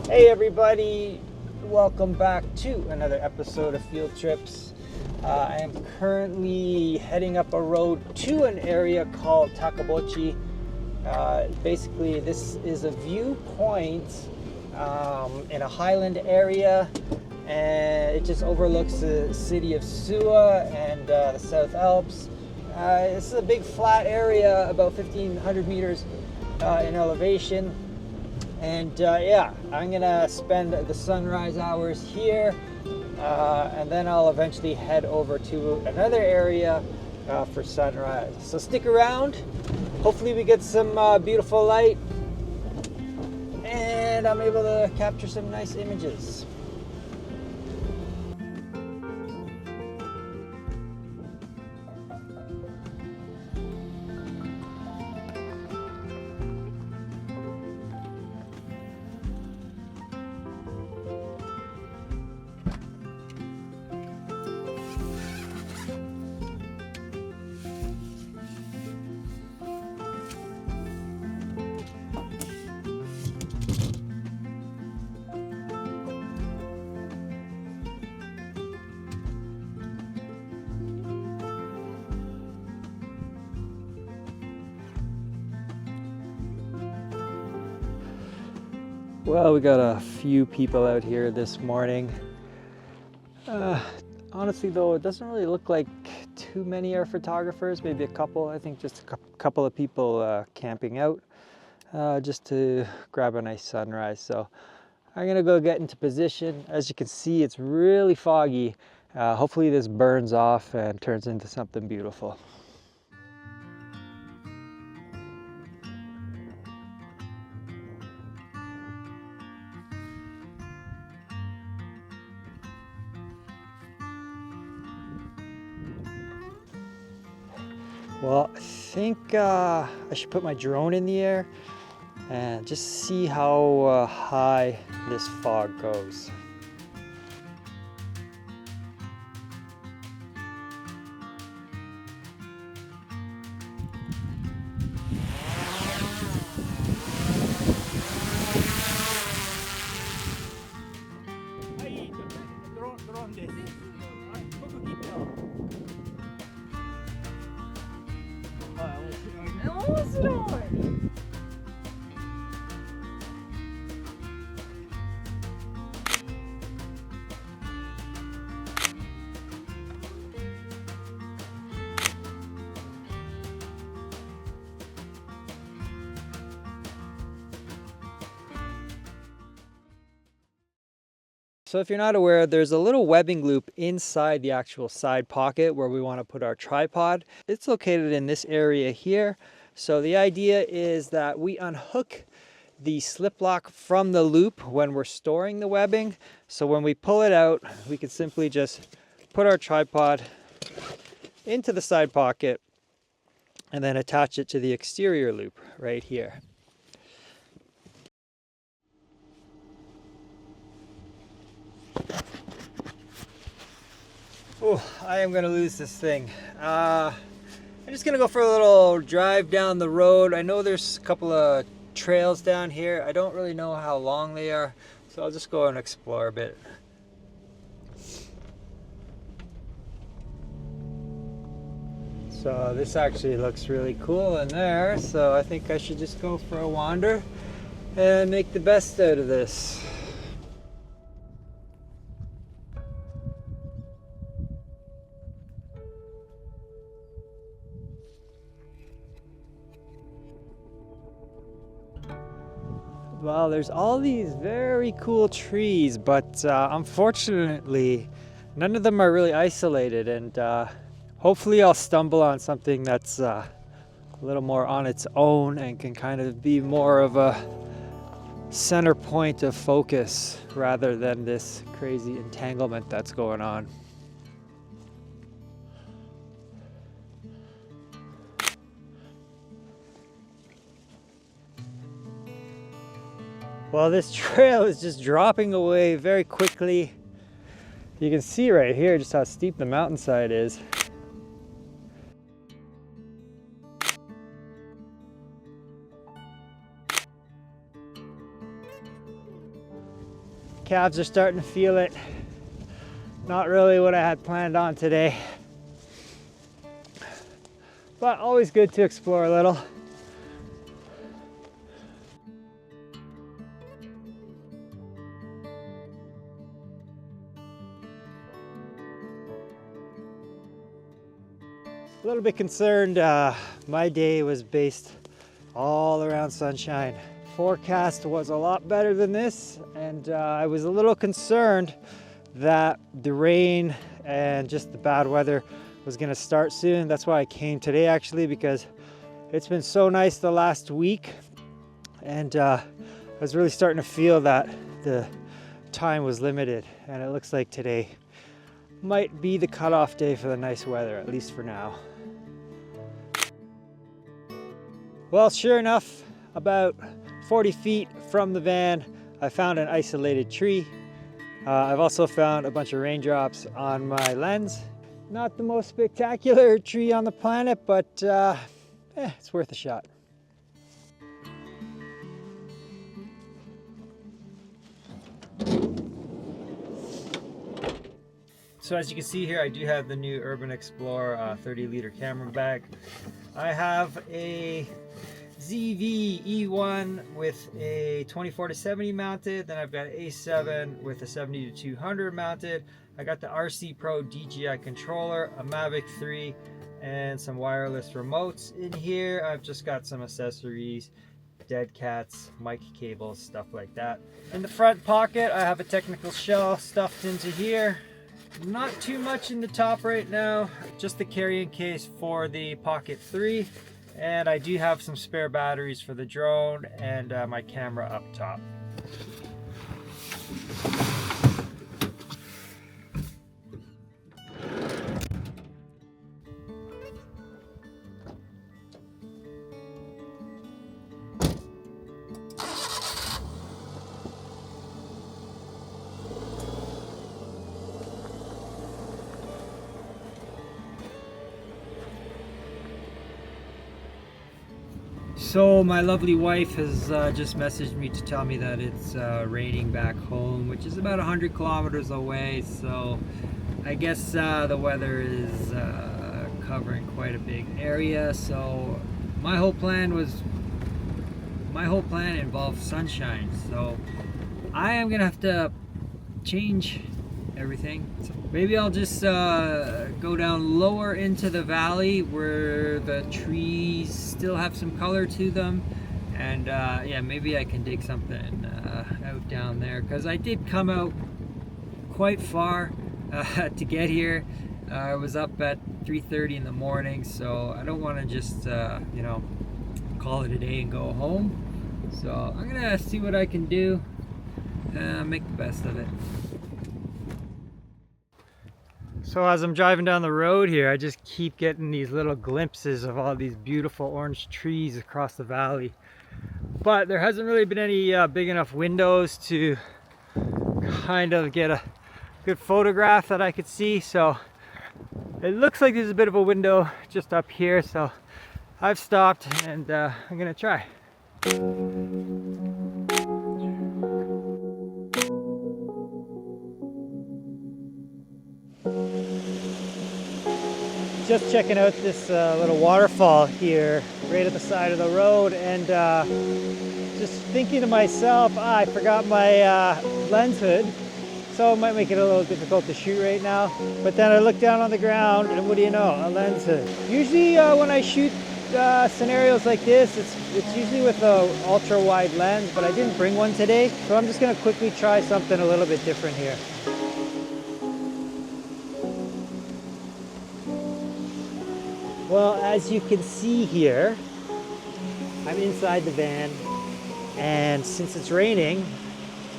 Hey everybody, welcome back to another episode of Field Trips. I am currently heading up a road to an area called Takabochi. Basically, this is a viewpoint in a highland area, and it just overlooks the city of Suwa and the South Alps. This is a big flat area, about 1,500 meters in elevation. And yeah, I'm gonna spend the sunrise hours here, and then I'll eventually head over to another area for sunrise. So stick around. Hopefully we get some beautiful light, and I'm able to capture some nice images. Well, we got a few people out here this morning. Honestly though, it doesn't really look like too many are photographers, maybe a couple. I think just a couple of people camping out just to grab a nice sunrise. So I'm gonna go get into position. As you can see, it's really foggy. Hopefully this burns off and turns into something beautiful. Well, I think I should put my drone in the air and just see how high this fog goes. So if you're not aware, there's a little webbing loop inside the actual side pocket where we want to put our tripod. It's located in this area here. So the idea is that we unhook the slip lock from the loop when we're storing the webbing. So when we pull it out, we can simply just put our tripod into the side pocket and then attach it to the exterior loop right here. Oh, I am gonna lose this thing. I'm just gonna go for a little drive down the road. I know there's a couple of trails down here. I don't really know how long they are, so I'll just go and explore a bit. So this actually looks really cool in there, so I think I should just go for a wander and make the best out of this. Well, there's all these very cool trees, but unfortunately, none of them are really isolated, and hopefully I'll stumble on something that's a little more on its own and can kind of be more of a center point of focus rather than this crazy entanglement that's going on. Well, this trail is just dropping away very quickly. You can see right here just how steep the mountainside is. calves are starting to feel it. Not really what I had planned on today, but always good to explore a little. A little bit concerned. My day was based all around sunshine. Forecast was a lot better than this, and I was a little concerned that the rain and just the bad weather was going to start soon. That's why I came today, actually, because it's been so nice the last week, and I was really starting to feel that the time was limited, and it looks like today might be the cutoff day for the nice weather, at least for now. Well, sure enough, about 40 feet from the van, I found an isolated tree. I've also found a bunch of raindrops on my lens. Not the most spectacular tree on the planet, but it's worth a shot. So as you can see here, I do have the new Urban Explorer 30-liter camera bag. I have a ZV E1 with a 24-70 mounted, then I've got an A7 with a 70-200 mounted. I got the RC Pro DJI controller, a Mavic 3, and some wireless remotes in here. I've just got some accessories, dead cats, mic cables, stuff like that. In the front pocket, I have a technical shell stuffed into here. Not too much in the top right now, just the carrying case for the Pocket 3. And I do have some spare batteries for the drone and my camera up top. So my lovely wife has just messaged me to tell me that it's raining back home, which is about 100 kilometers away. So I guess the weather is covering quite a big area. So my whole plan involved sunshine. So I am gonna have to change everything. So maybe I'll just go down lower into the valley where the trees still have some color to them, and yeah, maybe I can dig something out down there, because I did come out quite far to get here. I was up at 3:30 in the morning, so I don't want to just you know, call it a day and go home. So I'm gonna see what I can do, make the best of it. So as I'm driving down the road here, I just keep getting these little glimpses of all these beautiful orange trees across the valley. But there hasn't really been any big enough windows to kind of get a good photograph that I could see. So it looks like there's a bit of a window just up here. So I've stopped and I'm gonna try. Just checking out this little waterfall here right at the side of the road, and just thinking to myself, I forgot my lens hood, so it might make it a little difficult to shoot right now. But then I look down on the ground and what do you know, a lens hood. Usually when I shoot scenarios like this, it's usually with an ultra wide lens, but I didn't bring one today, so I'm just going to quickly try something a little bit different here. Well, as you can see here, I'm inside the van, and since it's raining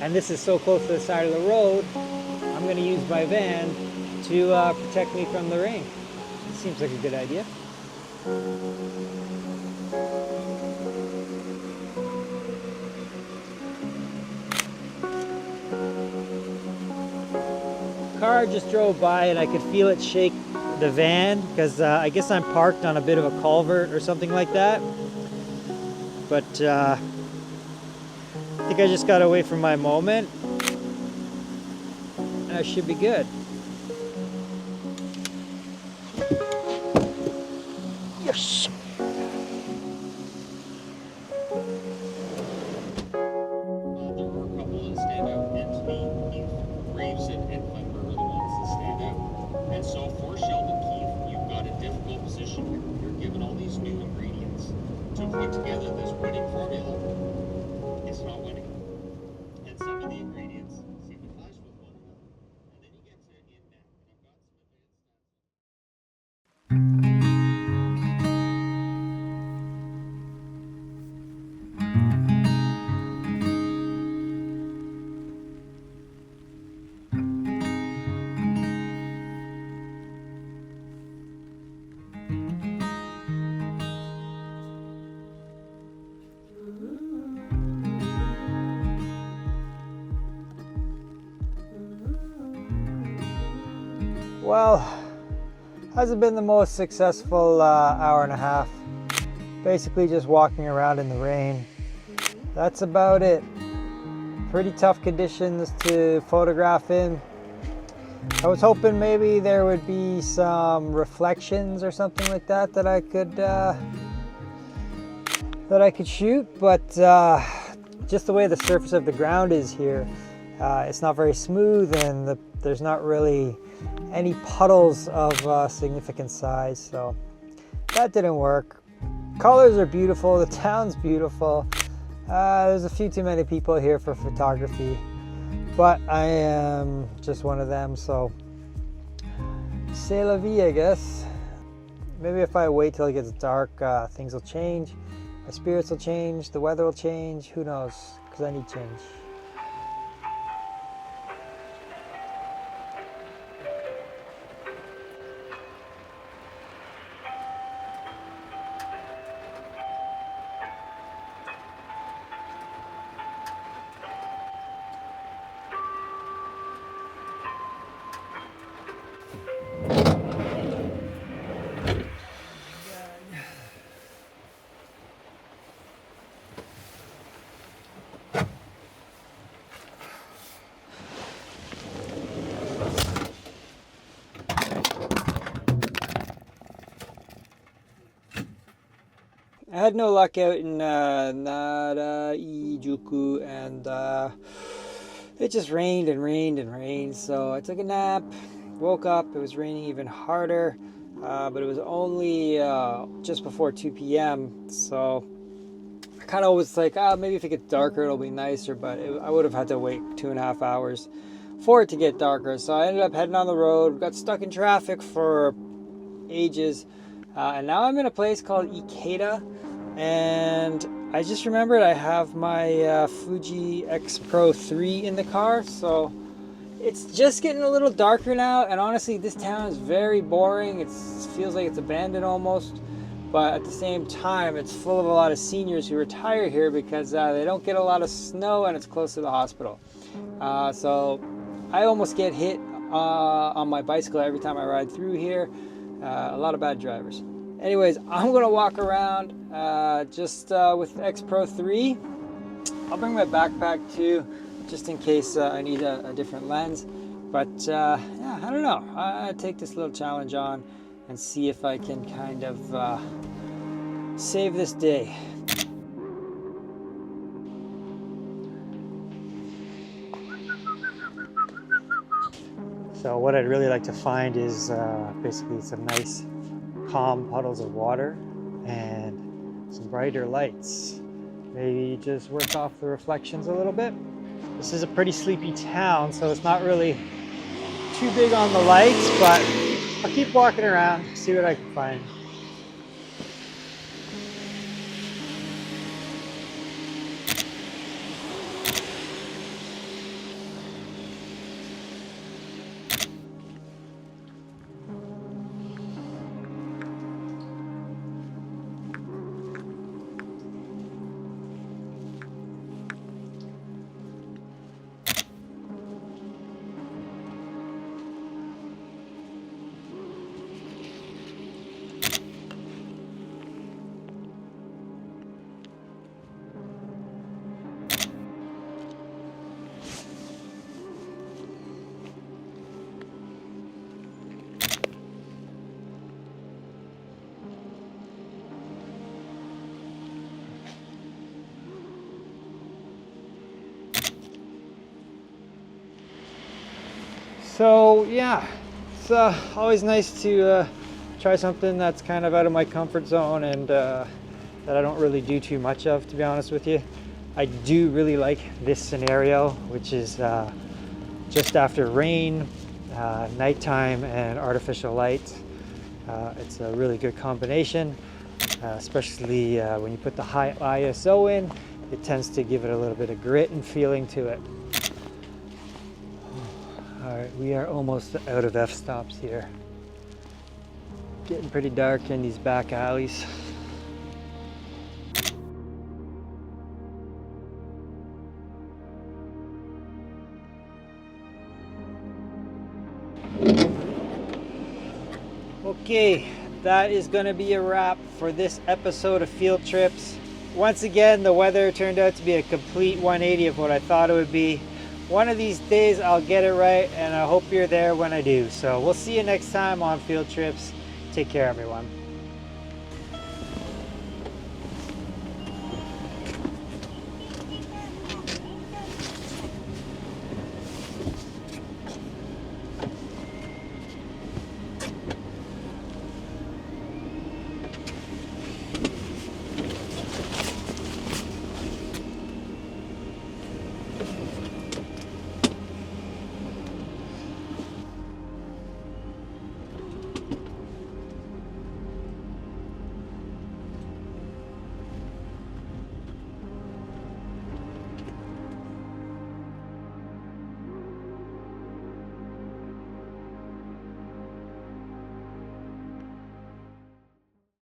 and this is so close to the side of the road, I'm going to use my van to protect me from the rain. It seems like a good idea. Car just drove by and I could feel it shake the van, because I guess I'm parked on a bit of a culvert or something like that. But I think I just got away from my moment. and I should be good. Yes! There were a couple that stand out, and to me, Keith Graves and Clemmer are the ones that stand out. And so for Sheldon Keith, you've got a difficult position here. You're given all these new ingredients to put together this winning formula. It's not winning. And some of the ingredients seem to clash with one another. And then you get to in-net, and I've got some advanced stats. Well, hasn't been the most successful hour and a half. Basically just walking around in the rain. That's about it. Pretty tough conditions to photograph in. I was hoping maybe there would be some reflections or something like that that I could shoot, but just the way the surface of the ground is here, it's not very smooth, and there's not really any puddles of significant size, so that didn't work. Colors are beautiful, the town's beautiful. There's a few too many people here for photography, but I am just one of them, so c'est la vie, I guess. Maybe if I wait till it gets dark, things will change. My spirits will change, the weather will change, who knows, because I need change. I had no luck out in Nya-evo, and it just rained and rained and rained. So I took a nap, woke up, it was raining even harder, but it was only just before 2 p.m. So I kind of was like, maybe if it gets darker, it'll be nicer, but I would have had to wait 2.5 hours for it to get darker. So I ended up heading on the road, got stuck in traffic for ages, and now I'm in a place called Ikeda. And I just remembered I have my Fuji X Pro 3 in the car, so it's just getting a little darker now, and honestly this town is very boring. It feels like it's abandoned almost, but at the same time it's full of a lot of seniors who retire here because they don't get a lot of snow and it's close to the hospital. So I almost get hit on my bicycle every time I ride through here. A lot of bad drivers. Anyways, I'm gonna walk around just with X Pro 3. I'll bring my backpack too, just in case I need a different lens. But yeah, I don't know. I take this little challenge on and see if I can kind of save this day. So what I'd really like to find is basically some nice calm puddles of water and some brighter lights. Maybe just work off the reflections a little bit. This is a pretty sleepy town, so it's not really too big on the lights, but I'll keep walking around, see what I can find. So yeah, it's always nice to try something that's kind of out of my comfort zone and that I don't really do too much of, to be honest with you. I do really like this scenario, which is just after rain, nighttime, and artificial light. It's a really good combination, especially when you put the high ISO in. It tends to give it a little bit of grit and feeling to it. All right, we are almost out of f-stops here. Getting pretty dark in these back alleys. Okay, that is going to be a wrap for this episode of Field Trips. Once again, the weather turned out to be a complete 180 of what I thought it would be. One of these days I'll get it right, and I hope you're there when I do. So we'll see you next time on Field Trips. Take care, everyone.